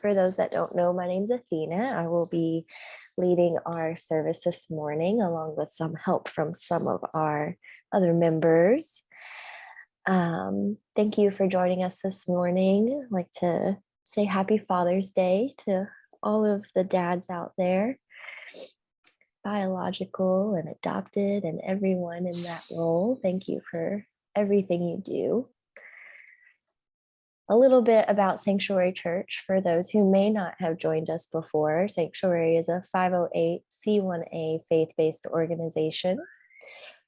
For those that don't know, my name's Athena. I will be leading our service this morning, along with some help from some of our other members. Thank you for joining us this morning. I'd like to say Happy Father's Day to all of the dads out there, biological and adopted, and everyone in that role. Thank you for everything you do. A little bit about Psanctuary Church for those who may not have joined us before. Psanctuary is a 508c1a faith-based organization.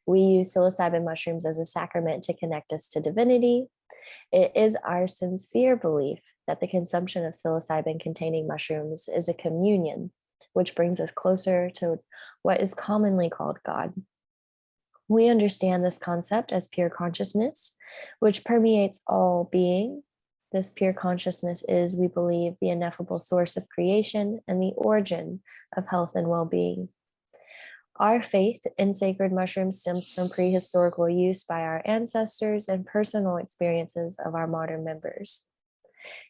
We use psilocybin mushrooms as a sacrament to connect us to divinity. It is our sincere belief that the consumption of psilocybin-containing mushrooms is a communion, which brings us closer to what is commonly called God. We understand this concept as pure consciousness, which permeates all being. This pure consciousness is, we believe, the ineffable source of creation and the origin of health and well-being. Our faith in sacred mushrooms stems from prehistorical use by our ancestors and personal experiences of our modern members.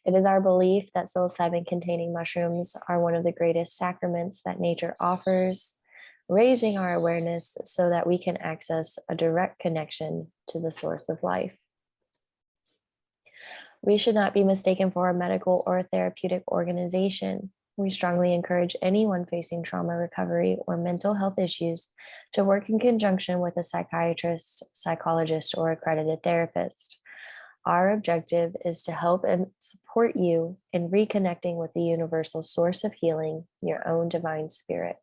It is our belief that psilocybin-containing mushrooms are one of the greatest sacraments that nature offers, raising our awareness so that we can access a direct connection to the source of life. We should not be mistaken for a medical or a therapeutic organization. We strongly encourage anyone facing trauma recovery or mental health issues to work in conjunction with a psychiatrist, psychologist, or accredited therapist. Our objective is to help and support you in reconnecting with the universal source of healing, your own divine spirit.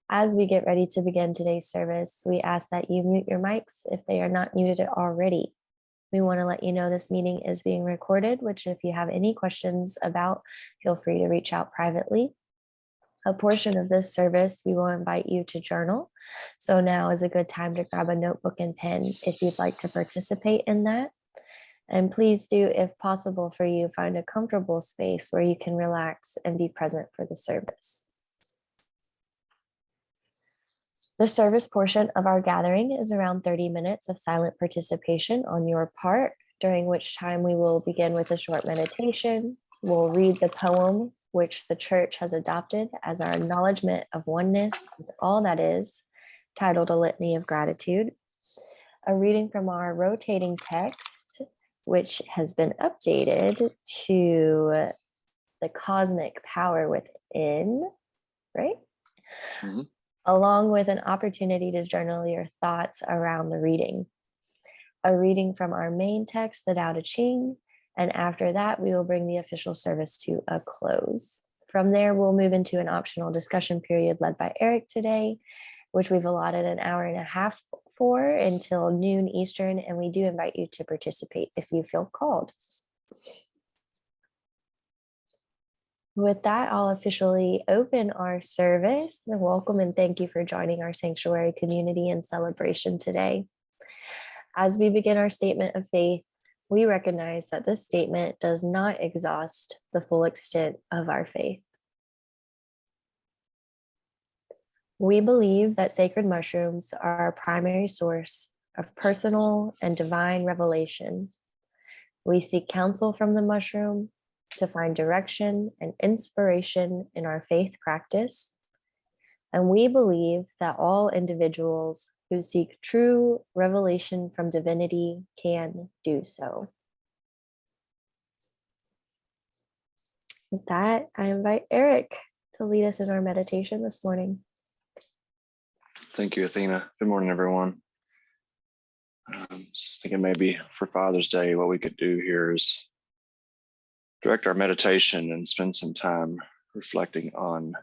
As we get ready to begin today's service, we ask that you mute your mics if they are not muted already. We want to let you know this meeting is being recorded, which if you have any questions about, feel free to reach out privately. A portion of this service, we will invite you to journal. So now is a good time to grab a notebook and pen if you'd like to participate in that. And please do, if possible for you, find a comfortable space where you can relax and be present for the service. The service portion of our gathering is around 30 minutes of silent participation on your part, during which time we will begin with a short meditation. We'll read the poem, which the church has adopted as our acknowledgement of oneness with all that is, titled A Litany of Gratitude. A reading from our rotating text, which has been updated to the cosmic power within, right? Mm-hmm. Along with an opportunity to journal your thoughts around the reading. A reading from our main text, the Tao Te Ching, and after that, we will bring the official service to a close. From there, we'll move into an optional discussion period led by Eric today, which we've allotted an hour and a half for until noon Eastern, and we do invite you to participate if you feel called. With that, I'll officially open our service. Welcome and thank you for joining our Psanctuary community in celebration today. As we begin our statement of faith, we recognize that this statement does not exhaust the full extent of our faith. We believe that sacred mushrooms are our primary source of personal and divine revelation. We seek counsel from the mushroom to find direction and inspiration in our faith practice. And we believe that all individuals who seek true revelation from divinity can do so. With that, I invite Eric to lead us in our meditation this morning. Thank you, Athena. Good morning, everyone. Thinking maybe for Father's Day, what we could do here is direct our meditation and spend some time reflecting on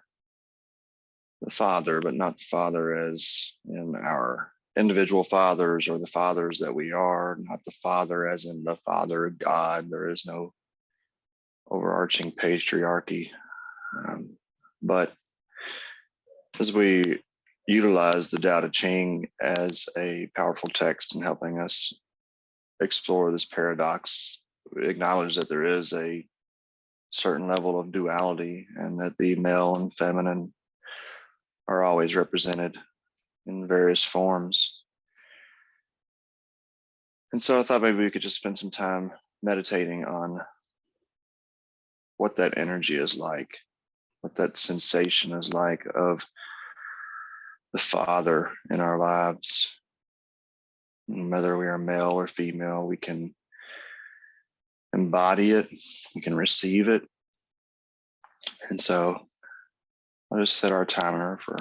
the Father, but not the Father as in our individual fathers or the fathers that we are, not the Father as in the Father of God. There is no overarching patriarchy. But as we utilize the Tao Te Ching as a powerful text in helping us explore this paradox, acknowledge that there is a certain level of duality and that the male and feminine are always represented in various forms. And so I thought maybe we could just spend some time meditating on what that energy is like, what that sensation is like of the Father in our lives. And whether we are male or female, we can embody it, we can receive it. And so I'll just set our timer for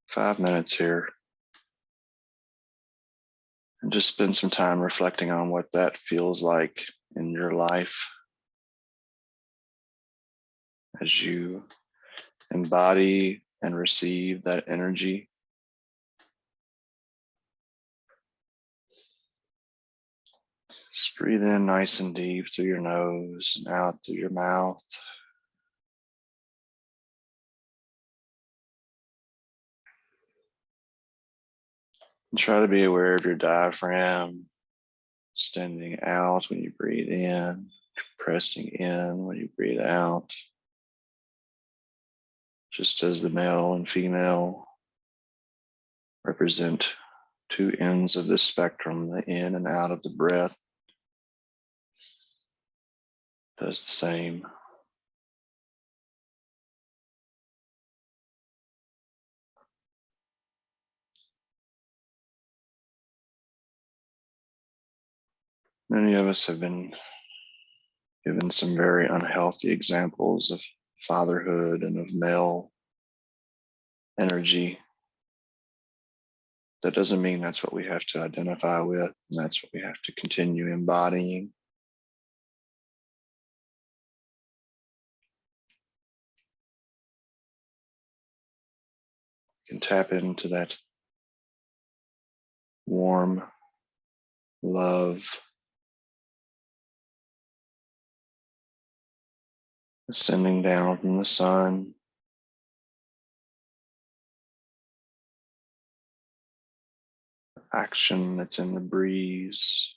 5 minutes here and just spend some time reflecting on what that feels like in your life as you embody and receive that energy. Just breathe in nice and deep through your nose and out through your mouth. And try to be aware of your diaphragm, extending out when you breathe in, compressing in when you breathe out. Just as the male and female represent two ends of the spectrum, the in and out of the breath does the same. Many of us have been given some very unhealthy examples of fatherhood and of male energy. That doesn't mean that's what we have to identify with, and that's what we have to continue embodying. You can tap into that warm love, ascending down from the sun, action that's in the breeze.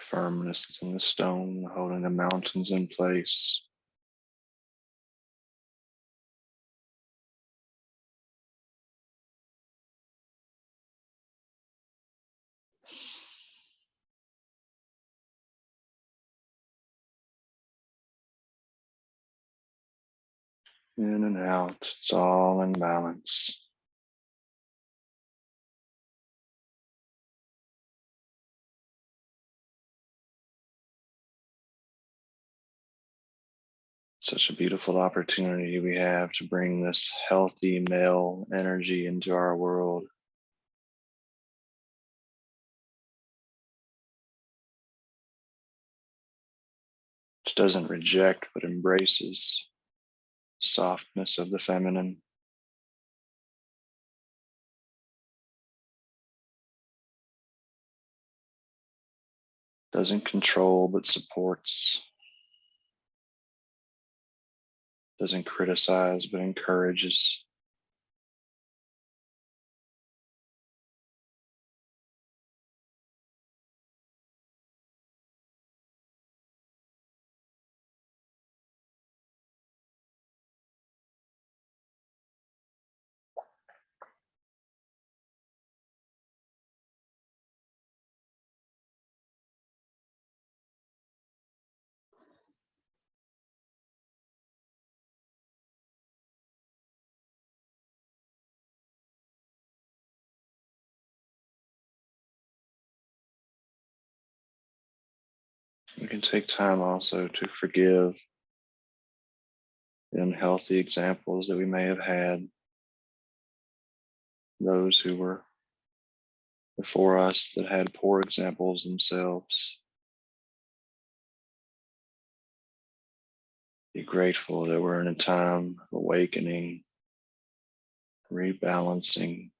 Firmness that's in the stone, holding the mountains in place. In and out, it's all in balance. Such a beautiful opportunity we have to bring this healthy male energy into our world. Which doesn't reject, but embraces softness of the feminine. Doesn't control, but supports. Doesn't criticize, but encourages. We can take time also to forgive the unhealthy examples that we may have had, those who were before us that had poor examples themselves. Be grateful that we're in a time of awakening, rebalancing.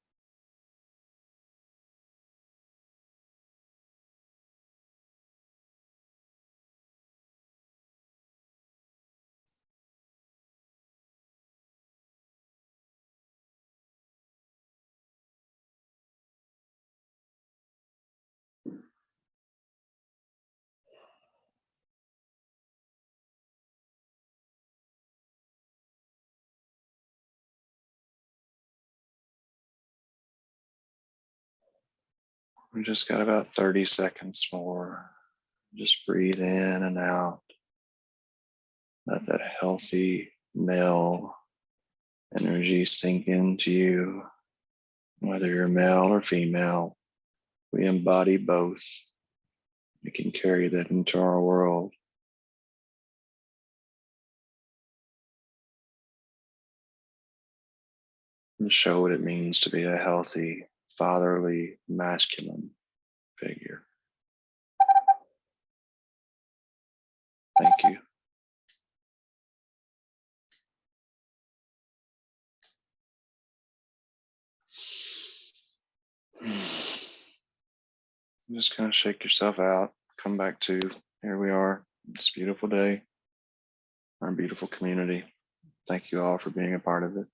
We just got about 30 seconds more. Just breathe in and out. Let that healthy male energy sink into you. Whether you're male or female, we embody both. We can carry that into our world. And show what it means to be a healthy, fatherly, masculine figure. Thank you. Just kind of shake yourself out. Come back to here we are. This beautiful day, our beautiful community. Thank you all for being a part of it.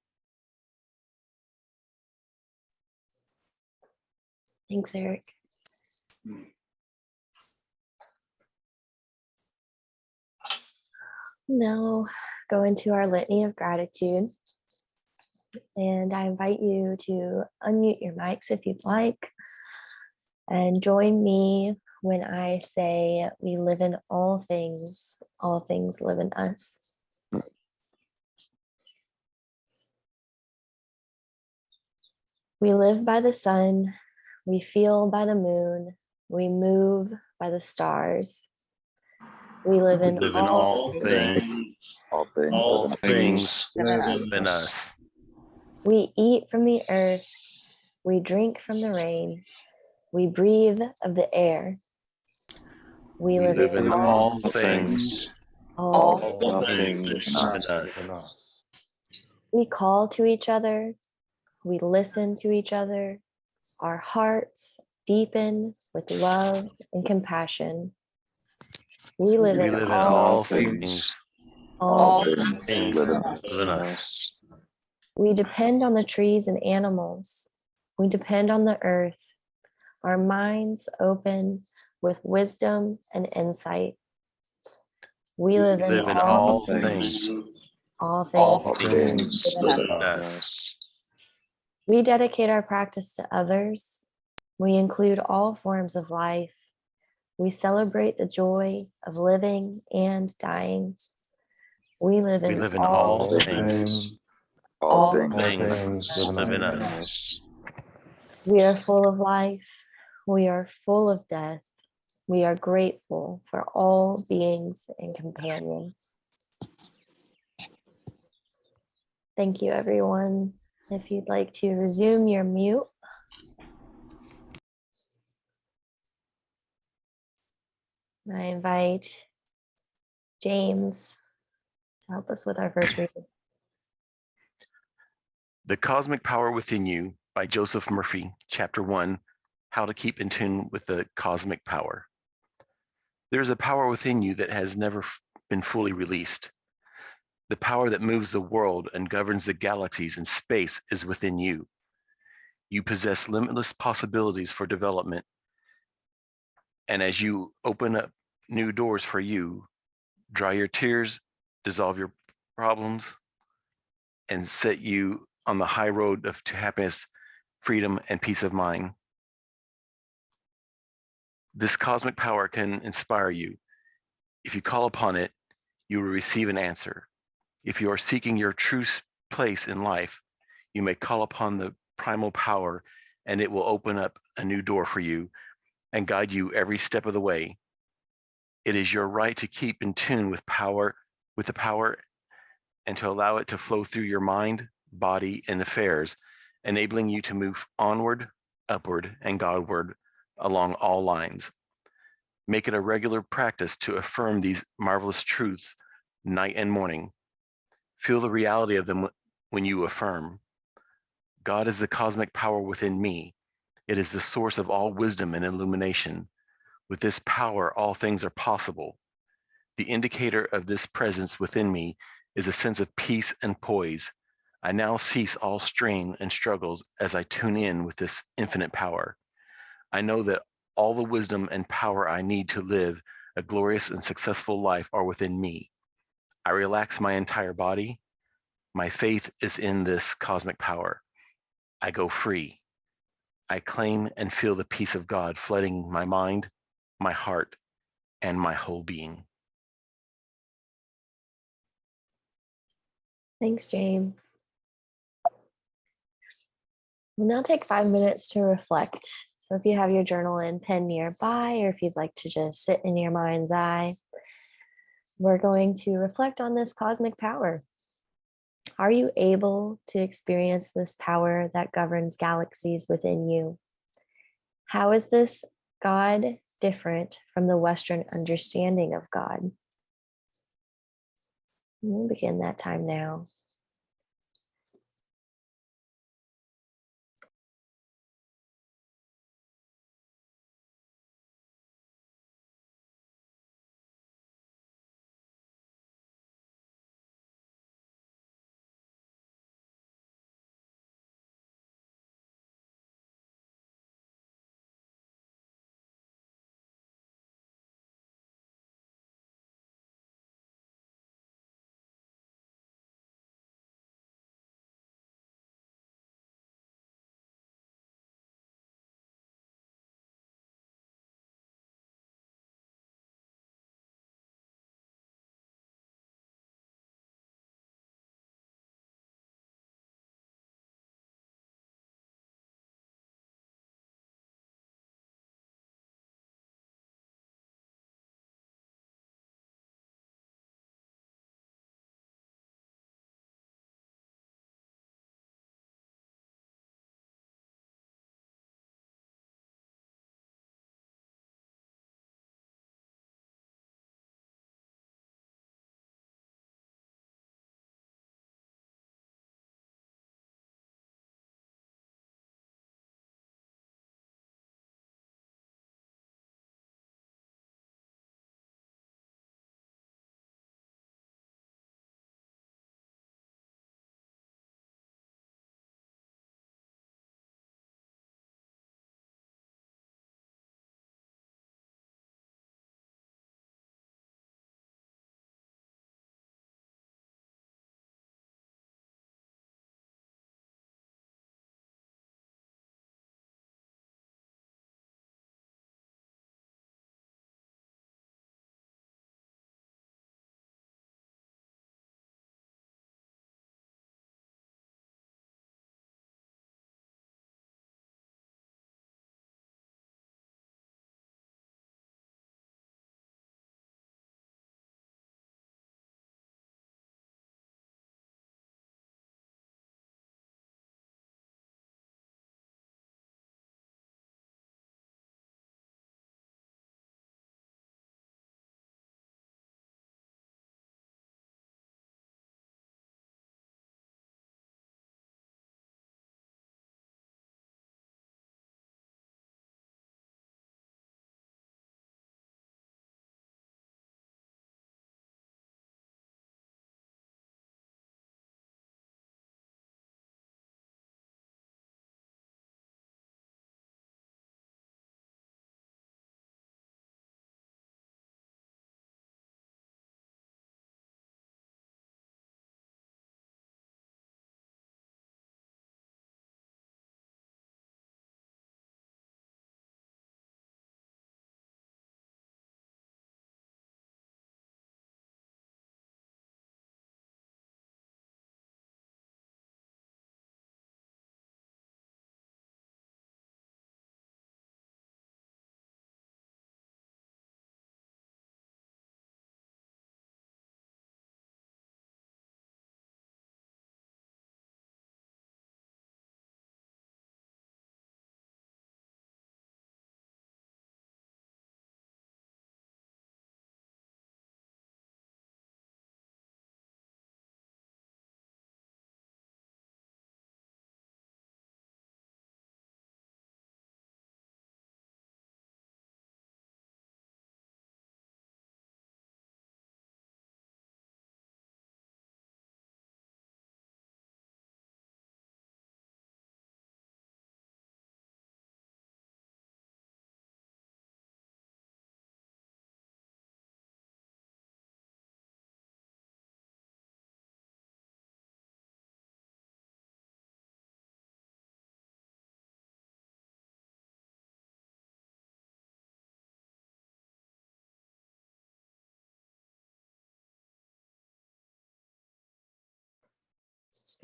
Thanks, Eric. Now go into our litany of gratitude. And I invite you to unmute your mics if you'd like. And join me when I say, we live in all things live in us. We live by the sun, we feel by the moon, we move by the stars. We live in all things. All things live in us. We eat from the earth, we drink from the rain, we breathe of the air. We live in all things. all things in us. We call to each other, we listen to each other, our hearts deepen with love and compassion. We live in all things. all things live in us. We depend on the trees and animals. We depend on the earth. Our minds open with wisdom and insight. We live in all things. All things live live in in us. us. We dedicate our practice to others. We include all forms of life. We celebrate the joy of living and dying. We live in all things. All things live in us. We are full of life. We are full of death. We are grateful for all beings and companions. Thank you, everyone. If you'd like to resume your mute. I invite James to help us with our first reading. The Cosmic Power Within You by Joseph Murphy, Chapter 1, How to Keep in Tune with the Cosmic Power. There is a power within you that has never been fully released. The power that moves the world and governs the galaxies and space is within you. You possess limitless possibilities for development. And as you open up new doors for you, dry your tears, dissolve your problems, and set you on the high road to happiness, freedom, and peace of mind. This cosmic power can inspire you. If you call upon it, you will receive an answer. If you are seeking your true place in life, you may call upon the primal power, and it will open up a new door for you and guide you every step of the way. It is your right to keep in tune with the power, and to allow it to flow through your mind, body, and affairs, enabling you to move onward, upward, and Godward along all lines. Make it a regular practice to affirm these marvelous truths night and morning. Feel the reality of them when you affirm. God is the cosmic power within me. It is the source of all wisdom and illumination. With this power, all things are possible. The indicator of this presence within me is a sense of peace and poise. I now cease all strain and struggles as I tune in with this infinite power. I know that all the wisdom and power I need to live a glorious and successful life are within me. I relax my entire body. My faith is in this cosmic power. I go free. I claim and feel the peace of God flooding my mind, my heart, and my whole being. Thanks, James. We'll now take 5 minutes to reflect. So if you have your journal and pen nearby, or if you'd like to just sit in your mind's eye, we're going to reflect on this cosmic power. Are you able to experience this power that governs galaxies within you? How is this God different from the Western understanding of God? We'll begin that time now.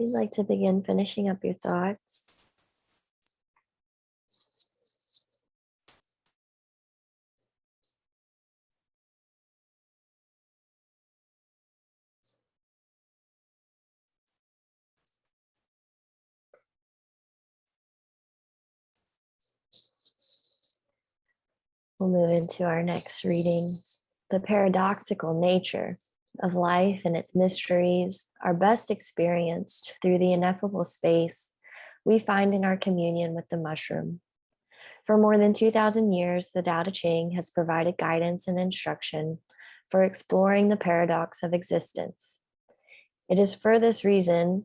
you'd like to begin finishing up your thoughts. We'll move into our next reading. The paradoxical nature of life and its mysteries are best experienced through the ineffable space we find in our communion with the mushroom. For more than 2,000 years, the Tao Te Ching has provided guidance and instruction for exploring the paradox of existence. It is for this reason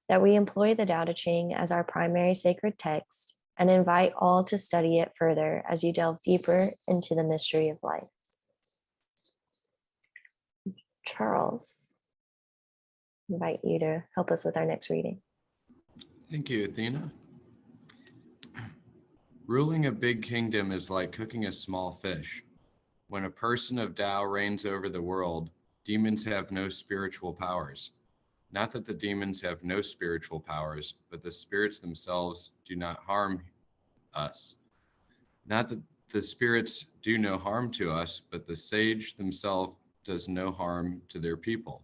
that we employ the Tao Te Ching as our primary sacred text and invite all to study it further as you delve deeper into the mystery of life. Charles, I invite you to help us with our next reading. Thank you, Athena. Ruling a big kingdom is like cooking a small fish. When a person of Tao reigns over the world, demons have no spiritual powers. Not that the demons have no spiritual powers, but the spirits themselves do not harm us. Not that the spirits do no harm to us, but the sage themselves does no harm to their people.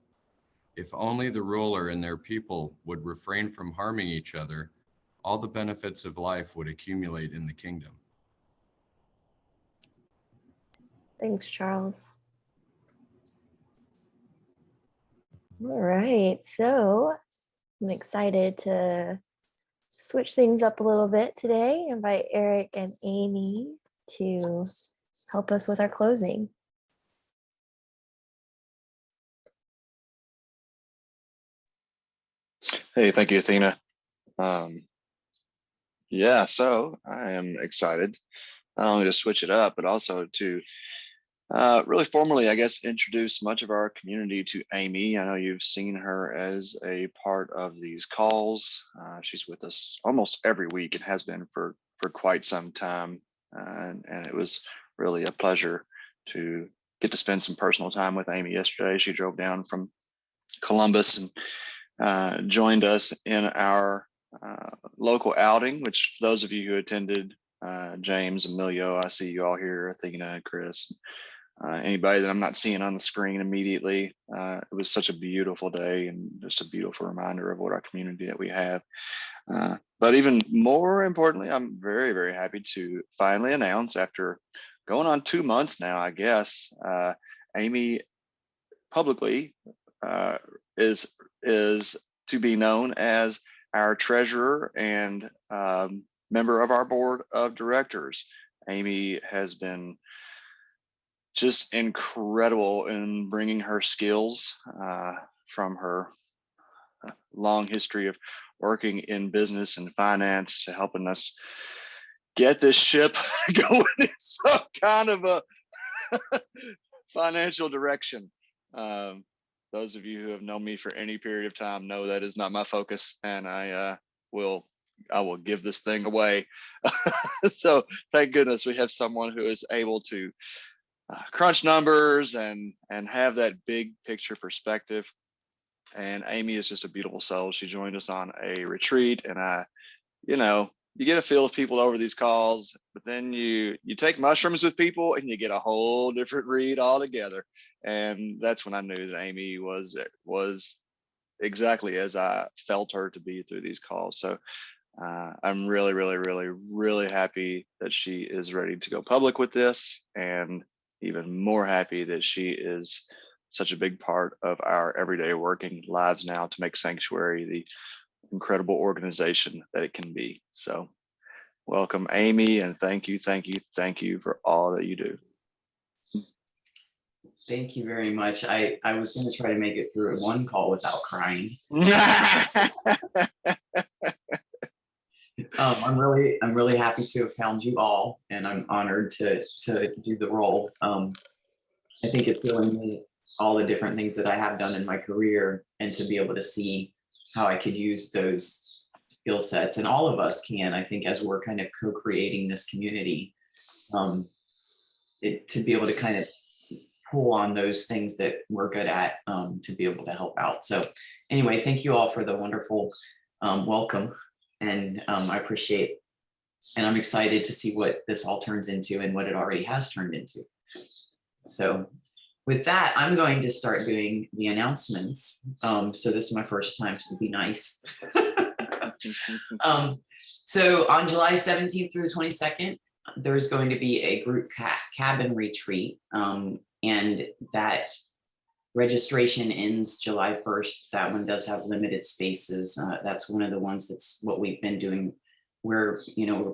If only the ruler and their people would refrain from harming each other, all the benefits of life would accumulate in the kingdom. Thanks, Charles. All right, so I'm excited to switch things up a little bit today. Invite Eric and Amy to help us with our closing. Hey, thank you, Athena. Yeah, so I am excited not only to switch it up, but also to really formally, I guess, introduce much of our community to Amy. I know you've seen her as a part of these calls. She's with us almost every week and has been for quite some time. And it was really a pleasure to get to spend some personal time with Amy yesterday. She drove down from Columbus and joined us in our local outing, which those of you who attended, James, Emilio, I see you all here, Athena, Chris, anybody that I'm not seeing on the screen immediately. It was such a beautiful day and just a beautiful reminder of what our community that we have. But even more importantly, I'm very, very happy to finally announce, after going on 2 months now, I guess, Amy publicly is to be known as our treasurer and member of our board of directors. Amy has been just incredible in bringing her skills from her long history of working in business and finance to helping us get this ship going in some kind of a financial direction. Those of you who have known me for any period of time know that is not my focus, and I will give this thing away. So thank goodness we have someone who is able to crunch numbers and have that big picture perspective. And Amy is just a beautiful soul. She joined us on a retreat, and you get a feel of people over these calls, but then you take mushrooms with people and you get a whole different read altogether. And that's when I knew that Amy was exactly as I felt her to be through these calls. So I'm really, really, really, really happy that she is ready to go public with this, and even more happy that she is such a big part of our everyday working lives now to make Psanctuary the incredible organization that it can be. So welcome, Amy, and thank you for all that you do. Thank you very much. I was going to try to make it through one call without crying. I'm really happy to have found you all, and I'm honored to do the role. I think it's showing me all the different things that I have done in my career, and to be able to see how I could use those skill sets, and all of us can, I think, as we're kind of co-creating this community, to be able to kind of pull on those things that we're good at, to be able to help out. So anyway, thank you all for the wonderful welcome. And I appreciate, and I'm excited to see what this all turns into and what it already has turned into. So with that, I'm going to start doing the announcements. So this is my first time, so be nice. So on July 17th through the 22nd, there's going to be a group cabin retreat, and that registration ends July 1st. That one does have limited spaces. That's one of the ones that's what we've been doing. We're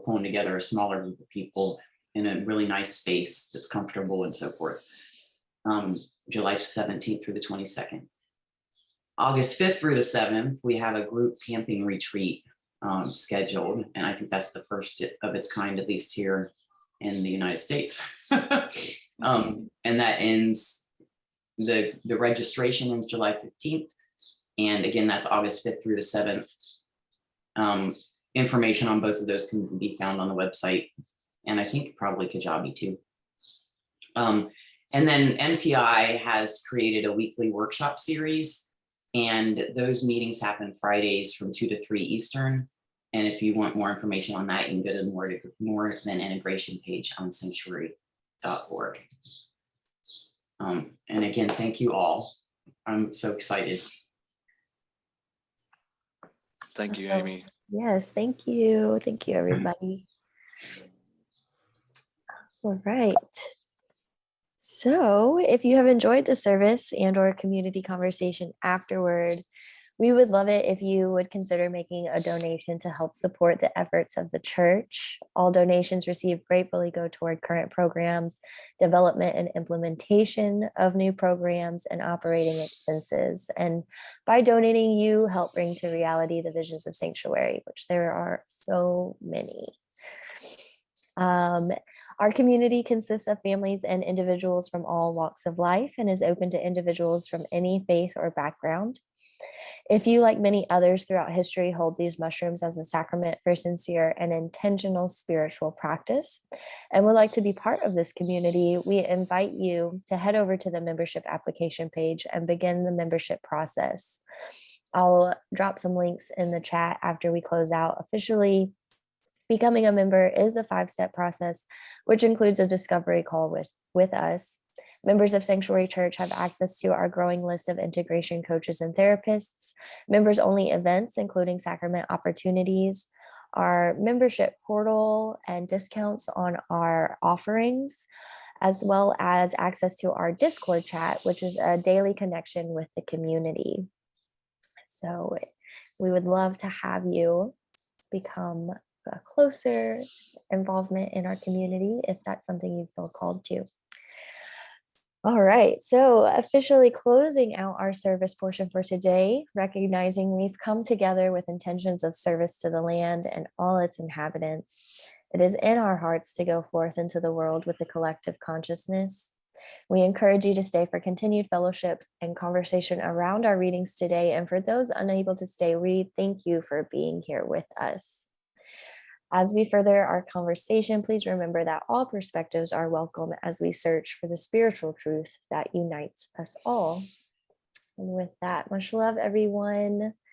pulling together a smaller group of people in a really nice space that's comfortable and so forth. July 17th through the 22nd. August 5th through the 7th, we have a group camping retreat scheduled. And I think that's the first of its kind, at least here in the United States. And that ends, the registration ends July 15th. And again, that's August 5th through the 7th. Information on both of those can be found on the website. And I think probably Kajabi too. And then MTI has created a weekly workshop series, and those meetings happen Fridays from 2 to 3 Eastern. And if you want more information on that, you can go to the More Than Integration page on Psanctuary.org. And again, thank you all. I'm so excited. Thank you, Amy. Yes, thank you. Thank you, everybody. All right. So if you have enjoyed the service and or community conversation afterward, we would love it if you would consider making a donation to help support the efforts of the church. All donations received gratefully go toward current programs, development and implementation of new programs, and operating expenses. And by donating, you help bring to reality the visions of Psanctuary, which there are so many. Our community consists of families and individuals from all walks of life and is open to individuals from any faith or background. If you, like many others throughout history, hold these mushrooms as a sacrament for sincere and intentional spiritual practice and would like to be part of this community, we invite you to head over to the membership application page and begin the membership process. I'll drop some links in the chat after we close out officially. Becoming a member is a 5-step process, which includes a discovery call with us. Members of Psanctuary Church have access to our growing list of integration coaches and therapists, members-only events, including sacrament opportunities, our membership portal and discounts on our offerings, as well as access to our Discord chat, which is a daily connection with the community. So we would love to have you become a closer involvement in our community if that's something you feel called to. All right, so officially closing out our service portion for today, recognizing we've come together with intentions of service to the land and all its inhabitants. It is in our hearts to go forth into the world with the collective consciousness. We encourage you to stay for continued fellowship and conversation around our readings today. And for those unable to stay read, thank you for being here with us. As we further our conversation, please remember that all perspectives are welcome as we search for the spiritual truth that unites us all. And with that, much love, everyone.